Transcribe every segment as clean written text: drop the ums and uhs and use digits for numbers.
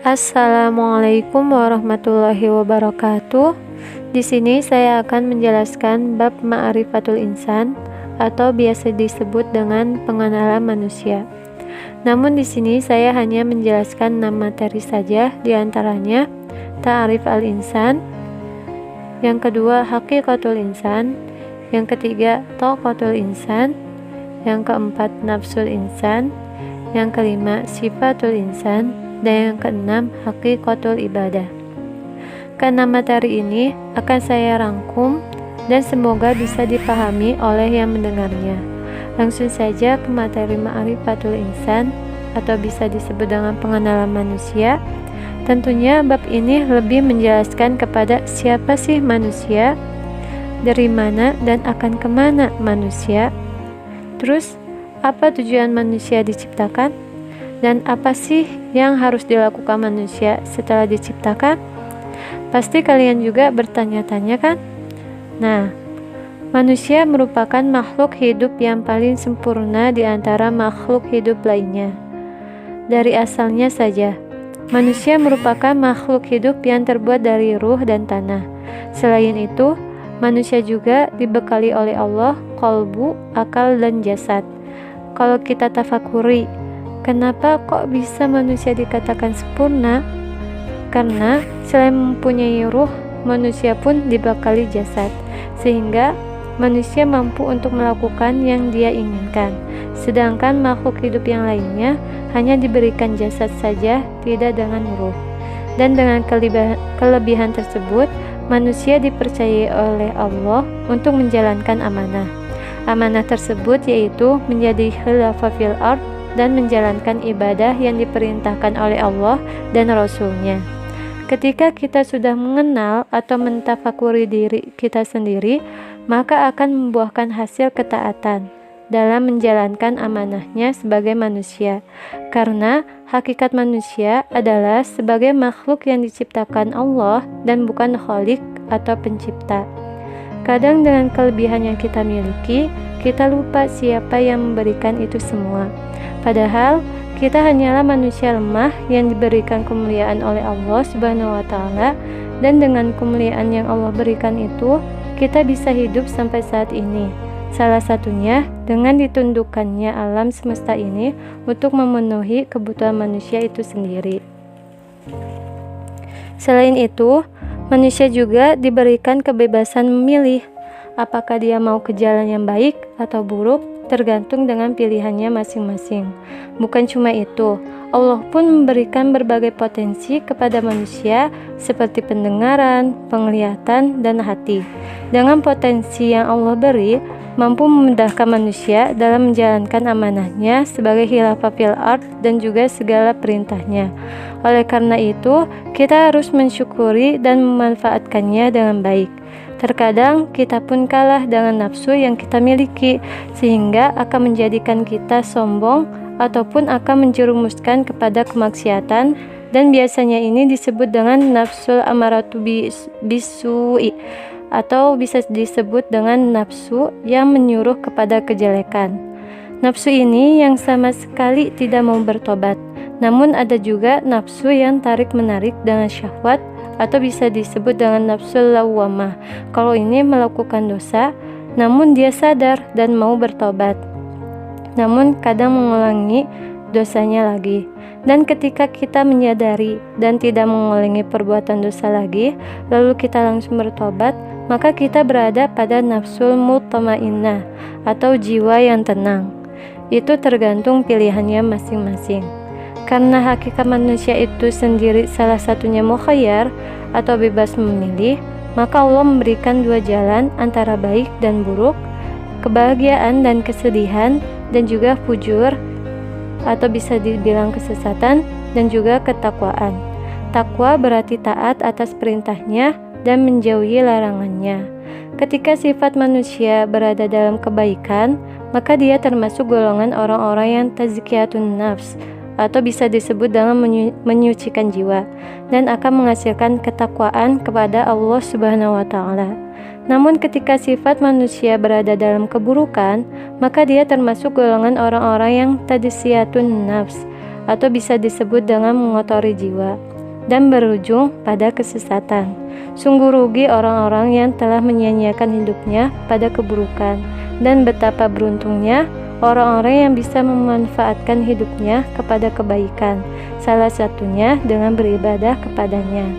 Assalamualaikum warahmatullahi wabarakatuh. Di sini saya akan menjelaskan bab ma'rifatul insan atau biasa disebut dengan pengenalan manusia. Namun di sini saya hanya menjelaskan 6 materi saja, diantaranya ta'rif al-insan, yang kedua haqiqatul insan, yang ketiga taqatul insan, yang keempat nafsul insan, yang kelima sifatul insan, dan yang keenam haqiqatul ibadah. Keenam materi ini akan saya rangkum dan semoga bisa dipahami oleh yang mendengarnya. Langsung saja ke materi ma'rifatul insan atau bisa disebut dengan pengenalan manusia. Tentunya bab ini lebih menjelaskan kepada siapa sih manusia, dari mana dan akan kemana manusia, terus apa tujuan manusia diciptakan, dan apa sih yang harus dilakukan manusia setelah diciptakan? Pasti kalian juga bertanya-tanya kan? Nah, manusia merupakan makhluk hidup yang paling sempurna di antara makhluk hidup lainnya. Dari asalnya saja, manusia merupakan makhluk hidup yang terbuat dari ruh dan tanah. Selain itu, manusia juga dibekali oleh Allah qalbu, akal, dan jasad. Kalau kita tafakuri, kenapa kok bisa manusia dikatakan sempurna? Karena selain mempunyai ruh, manusia pun dibekali jasad, sehingga manusia mampu untuk melakukan yang dia inginkan. Sedangkan makhluk hidup yang lainnya hanya diberikan jasad saja, tidak dengan ruh. Dan dengan kelebihan tersebut, manusia dipercayai oleh Allah untuk menjalankan amanah. Amanah tersebut yaitu menjadi khalifah fil ardh dan menjalankan ibadah yang diperintahkan oleh Allah dan Rasul-Nya. Ketika kita sudah mengenal atau mentafakuri diri kita sendiri, maka akan membuahkan hasil ketaatan dalam menjalankan amanahnya sebagai manusia. Karena hakikat manusia adalah sebagai makhluk yang diciptakan Allah dan bukan khalik atau pencipta. Kadang dengan kelebihan yang kita miliki, kita lupa siapa yang memberikan itu semua. Padahal kita hanyalah manusia lemah yang diberikan kemuliaan oleh Allah Subhanahu wa Ta'ala, dan dengan kemuliaan yang Allah berikan itu, kita bisa hidup sampai saat ini. Salah satunya dengan ditundukkannya alam semesta ini untuk memenuhi kebutuhan manusia itu sendiri. Selain itu, manusia juga diberikan kebebasan memilih apakah dia mau ke jalan yang baik atau buruk, tergantung dengan pilihannya masing-masing. Bukan cuma itu, Allah pun memberikan berbagai potensi kepada manusia seperti pendengaran, penglihatan, dan hati. Dengan potensi yang Allah beri, mampu memudahkan manusia dalam menjalankan amanahnya sebagai khalifah fil ardh dan juga segala perintahnya. Oleh karena itu, kita harus mensyukuri dan memanfaatkannya dengan baik. Terkadang kita pun kalah dengan nafsu yang kita miliki, sehingga akan menjadikan kita sombong ataupun akan menjerumuskan kepada kemaksiatan, dan biasanya ini disebut dengan nafsul amaratu bisu'i, atau bisa disebut dengan nafsu yang menyuruh kepada kejelekan. Nafsu ini yang sama sekali tidak mau bertobat. Namun ada juga nafsu yang tarik-menarik dengan syahwat, atau bisa disebut dengan nafsul lawwamah. Kalau ini melakukan dosa, namun dia sadar dan mau bertobat, namun kadang mengulangi dosanya lagi. Dan ketika kita menyadari dan tidak mengulangi perbuatan dosa lagi, lalu kita langsung bertobat, maka kita berada pada nafsul mutmainnah atau jiwa yang tenang. Itu tergantung pilihannya masing-masing. Karena hakikat manusia itu sendiri salah satunya mukhayyar atau bebas memilih, maka Allah memberikan dua jalan antara baik dan buruk, kebahagiaan dan kesedihan, dan juga fujur atau bisa dibilang kesesatan, dan juga ketakwaan. Takwa berarti taat atas perintahnya dan menjauhi larangannya. Ketika sifat manusia berada dalam kebaikan, maka dia termasuk golongan orang-orang yang tazkiyatun nafs, atau bisa disebut dengan menyucikan jiwa, dan akan menghasilkan ketakwaan kepada Allah Subhanahu wa Ta'ala. Namun ketika sifat manusia berada dalam keburukan, maka dia termasuk golongan orang-orang yang tadisiyatun nafs, atau bisa disebut dengan mengotori jiwa. dan berujung pada kesesatan. Sungguh rugi orang-orang yang telah menyia-nyiakan hidupnya pada keburukan, dan betapa beruntungnya orang-orang yang bisa memanfaatkan hidupnya kepada kebaikan, salah satunya dengan beribadah kepadanya.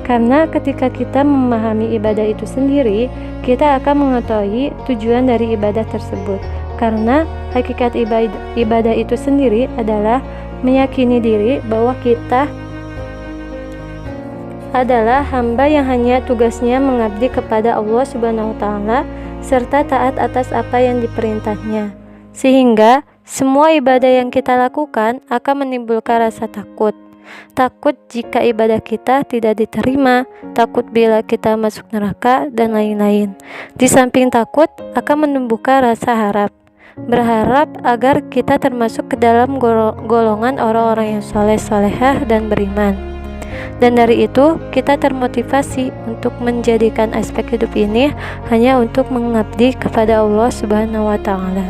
Karena ketika kita memahami ibadah itu sendiri, kita akan mengetahui tujuan dari ibadah tersebut. Karena hakikat ibadah itu sendiri adalah meyakini diri bahwa kita adalah hamba yang hanya tugasnya mengabdi kepada Allah Subhanahu wa Ta'ala serta taat atas apa yang diperintahnya. Sehingga semua ibadah yang kita lakukan akan menimbulkan rasa takut. Takut jika ibadah kita tidak diterima, takut bila kita masuk neraka, dan lain-lain. Di samping takut akan menumbuhkan rasa harap. Berharap agar kita termasuk ke dalam golongan orang-orang yang soleh-solehah dan beriman. Dan dari itu kita termotivasi untuk menjadikan aspek hidup ini hanya untuk mengabdi kepada Allah Subhanahu wa Ta'ala.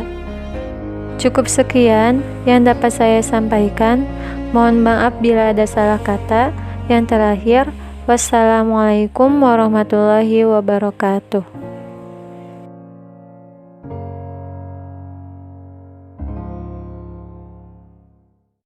Cukup sekian yang dapat saya sampaikan. Mohon maaf bila ada salah kata. Yang terakhir, wassalamualaikum warahmatullahi wabarakatuh.